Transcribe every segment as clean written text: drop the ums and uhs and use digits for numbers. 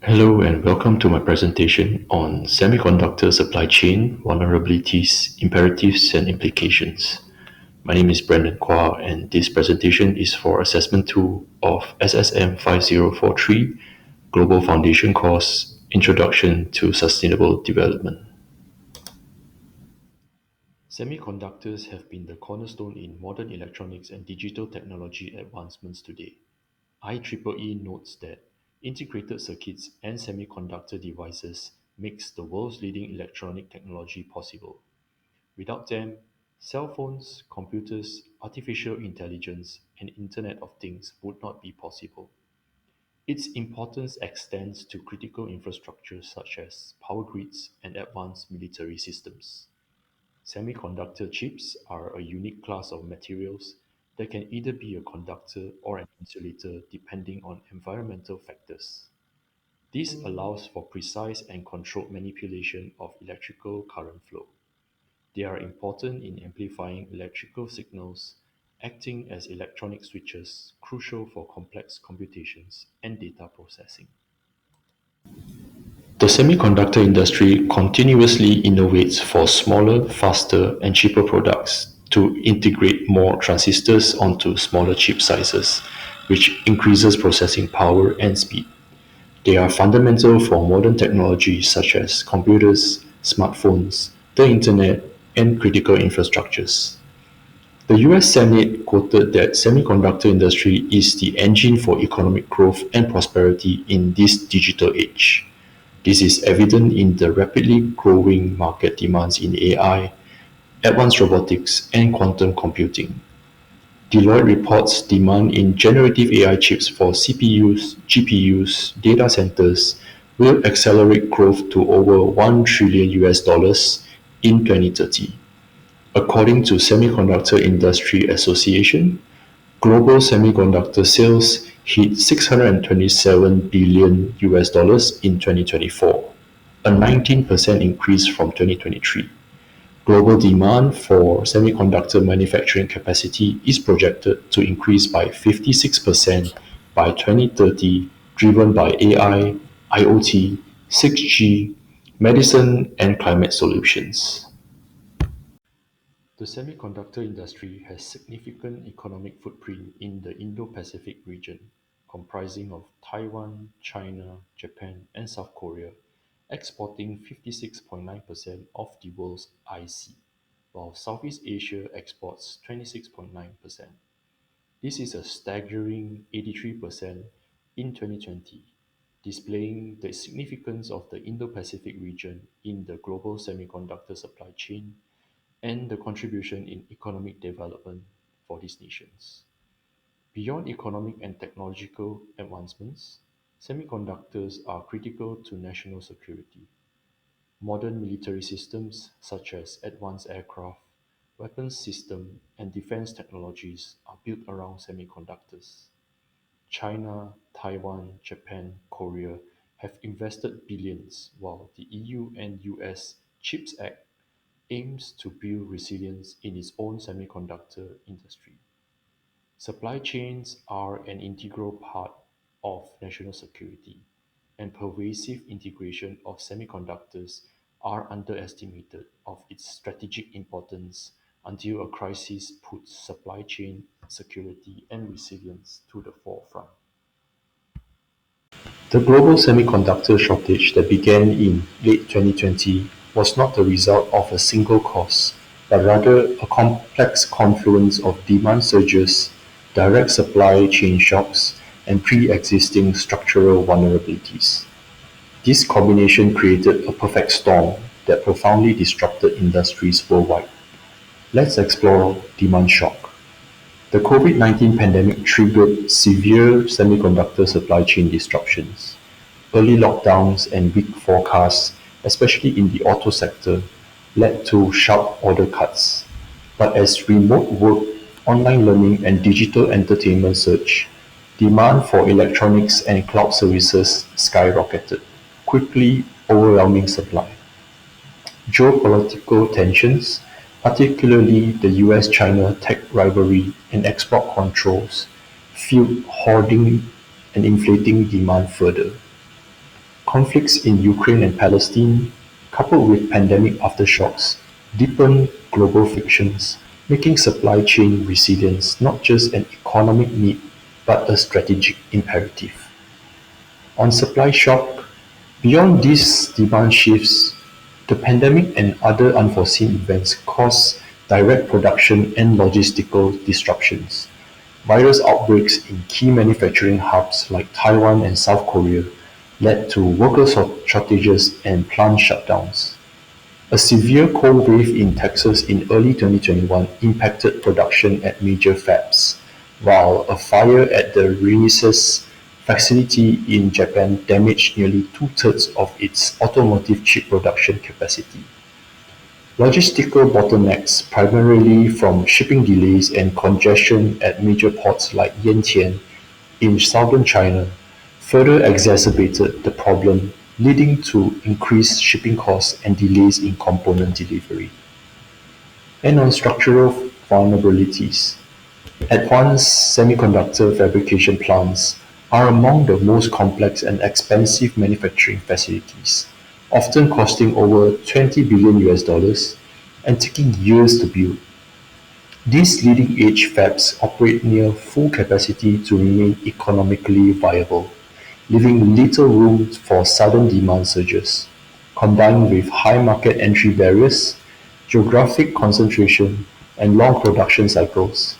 Hello and welcome to my presentation on semiconductor supply chain vulnerabilities, imperatives, and implications. My name is Brandon Kwa, and this presentation is for Assessment 2 of SSM5043 Global Foundation Course Introduction to Sustainable Development. Semiconductors have been the cornerstone in modern electronics and digital technology advancements today. IEEE notes that integrated circuits and semiconductor devices makes the world's leading electronic technology possible. Without them, cell phones, computers, artificial intelligence, and Internet of Things would not be possible. Its importance extends to critical infrastructures such as power grids and advanced military systems. Semiconductor chips are a unique class of materials that can either be a conductor or an insulator depending on environmental factors. This allows for precise and controlled manipulation of electrical current flow. They are important in amplifying electrical signals, acting as electronic switches crucial for complex computations and data processing. The semiconductor industry continuously innovates for smaller, faster, and cheaper products to integrate more transistors onto smaller chip sizes, which increases processing power and speed. They are fundamental for modern technologies such as computers, smartphones, the internet, and critical infrastructures. The US Senate quoted that semiconductor industry is the engine for economic growth and prosperity in this digital age. This is evident in the rapidly growing market demands in AI, advanced robotics, and quantum computing. Deloitte reports demand in generative AI chips for CPUs, GPUs, data centers will accelerate growth to over 1 trillion US dollars in 2030. According to Semiconductor Industry Association, global semiconductor sales hit 627 billion US dollars in 2024, a 19% increase from 2023. Global demand for semiconductor manufacturing capacity is projected to increase by 56% by 2030, driven by AI, IoT, 6G, medicine, and climate solutions. The semiconductor industry has significant economic footprint in the Indo-Pacific region, comprising of Taiwan, China, Japan, and South Korea, exporting 56.9% of the world's IC, while Southeast Asia exports 26.9%. This is a staggering 83% in 2020, displaying the significance of the Indo-Pacific region in the global semiconductor supply chain and the contribution in economic development for these nations. Beyond economic and technological advancements, semiconductors are critical to national security. Modern military systems such as advanced aircraft, weapons systems, and defense technologies are built around semiconductors. China, Taiwan, Japan, Korea have invested billions, while the EU and US CHIPS Act aims to build resilience in its own semiconductor industry. Supply chains are an integral part of national security, and pervasive integration of semiconductors are underestimated of its strategic importance until a crisis puts supply chain security and resilience to the forefront. The global semiconductor shortage that began in late 2020 was not the result of a single cause, but rather a complex confluence of demand surges, direct supply chain shocks, and pre-existing structural vulnerabilities. This combination created a perfect storm that profoundly disrupted industries worldwide. Let's explore demand shock. The COVID-19 pandemic triggered severe semiconductor supply chain disruptions. Early lockdowns and weak forecasts, especially in the auto sector, led to sharp order cuts. But as remote work, online learning, and digital entertainment surged, demand for electronics and cloud services skyrocketed, quickly overwhelming supply. Geopolitical tensions, particularly the US-China tech rivalry and export controls, fueled hoarding and inflating demand further. Conflicts in Ukraine and Palestine, coupled with pandemic aftershocks, deepen global frictions, making supply chain resilience not just an economic need but a strategic imperative. On supply shock, beyond these demand shifts, the pandemic and other unforeseen events caused direct production and logistical disruptions. Virus outbreaks in key manufacturing hubs like Taiwan and South Korea led to worker shortages and plant shutdowns. A severe cold wave in Texas in early 2021 impacted production at major fabs, while a fire at the Renesas facility in Japan damaged nearly two-thirds of its automotive chip production capacity. Logistical bottlenecks, primarily from shipping delays and congestion at major ports like Yantian in southern China, further exacerbated the problem, leading to increased shipping costs and delays in component delivery. And on structural vulnerabilities, advanced semiconductor fabrication plants are among the most complex and expensive manufacturing facilities, often costing over 20 billion US dollars and taking years to build. These leading-edge fabs operate near full capacity to remain economically viable, leaving little room for sudden demand surges. Combined with high market entry barriers, geographic concentration, and long production cycles,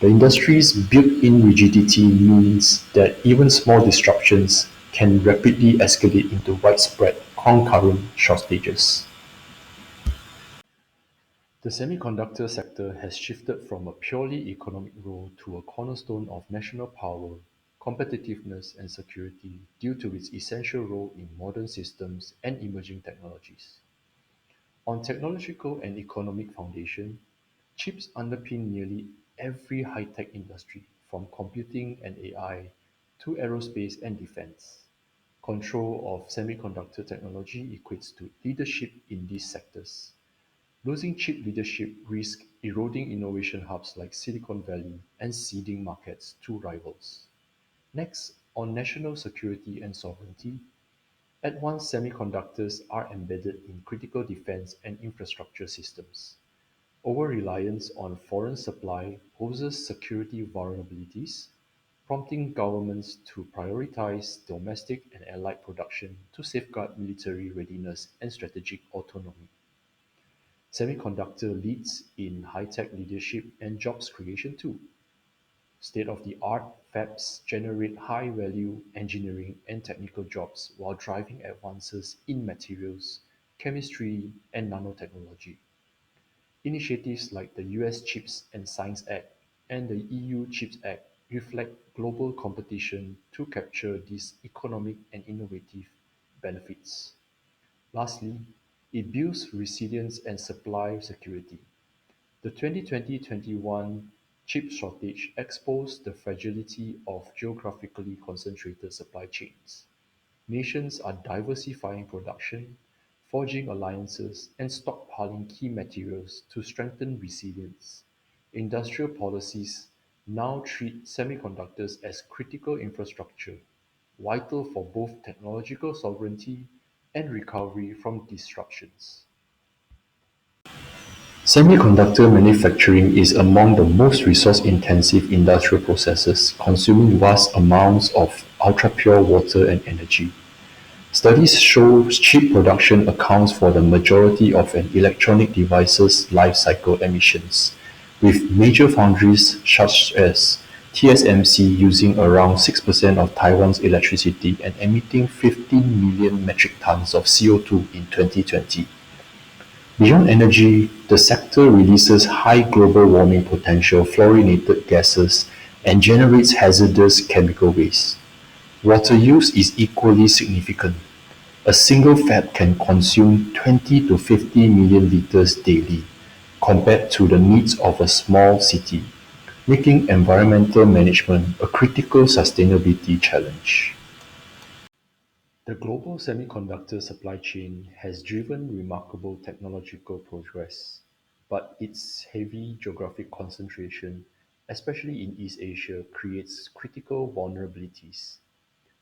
the industry's built-in rigidity means that even small disruptions can rapidly escalate into widespread concurrent shortages. The semiconductor sector has shifted from a purely economic role to a cornerstone of national power, competitiveness, and security due to its essential role in modern systems and emerging technologies. On technological and economic foundation, chips underpin nearly every high-tech industry, from computing and AI to aerospace and defense. Control of semiconductor technology equates to leadership in these sectors. Losing chip leadership risks eroding innovation hubs like Silicon Valley and ceding markets to rivals. Next, on national security and sovereignty, advanced semiconductors are embedded in critical defense and infrastructure systems. Over-reliance on foreign supply poses security vulnerabilities, prompting governments to prioritize domestic and allied production to safeguard military readiness and strategic autonomy. Semiconductor leads in high-tech leadership and jobs creation too. State-of-the-art fabs generate high-value engineering and technical jobs while driving advances in materials, chemistry, and nanotechnology. Initiatives like the US CHIPS and Science Act and the EU CHIPS Act reflect global competition to capture these economic and innovative benefits. Lastly, it builds resilience and supply security. The 2020-21 chip shortage exposed the fragility of geographically concentrated supply chains. Nations are diversifying production, forging alliances, and stockpiling key materials to strengthen resilience. Industrial policies now treat semiconductors as critical infrastructure, vital for both technological sovereignty and recovery from disruptions. Semiconductor manufacturing is among the most resource-intensive industrial processes, consuming vast amounts of ultra-pure water and energy. Studies show chip production accounts for the majority of an electronic device's life cycle emissions, with major foundries such as TSMC using around 6% of Taiwan's electricity and emitting 15 million metric tons of CO2 in 2020. Beyond energy, the sector releases high global warming potential fluorinated gases and generates hazardous chemical waste. Water use is equally significant. A single fab can consume 20 to 50 million liters daily, compared to the needs of a small city, making environmental management a critical sustainability challenge. The global semiconductor supply chain has driven remarkable technological progress, but its heavy geographic concentration, especially in East Asia, creates critical vulnerabilities.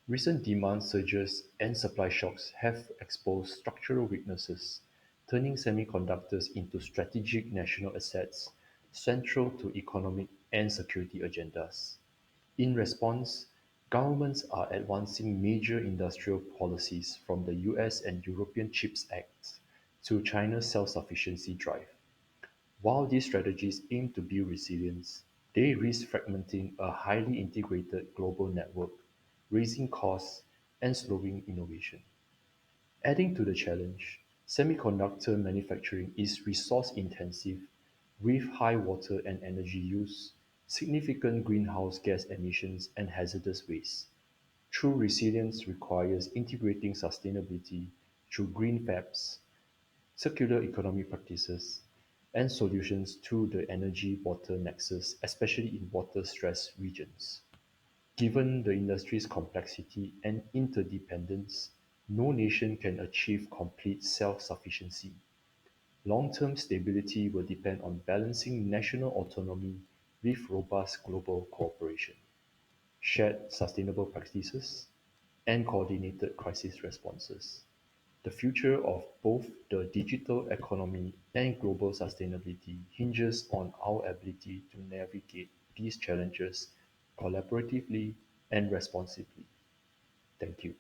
Recent demand surges and supply shocks have exposed structural weaknesses, turning semiconductors into strategic national assets central to economic and security agendas. In response, governments are advancing major industrial policies from the US and European Chips Acts to China's self-sufficiency drive. While these strategies aim to build resilience, they risk fragmenting a highly integrated global network, raising costs and slowing innovation. Adding to the challenge, semiconductor manufacturing is resource-intensive, with high water and energy use, significant greenhouse gas emissions, and hazardous waste. True resilience requires integrating sustainability through green fabs, circular economy practices, and solutions to the energy-water nexus, especially in water-stressed regions. Given the industry's complexity and interdependence, no nation can achieve complete self-sufficiency. Long-term stability will depend on balancing national autonomy with robust global cooperation, shared sustainable practices, and coordinated crisis responses. The future of both the digital economy and global sustainability hinges on our ability to navigate these challenges collaboratively and responsibly. Thank you.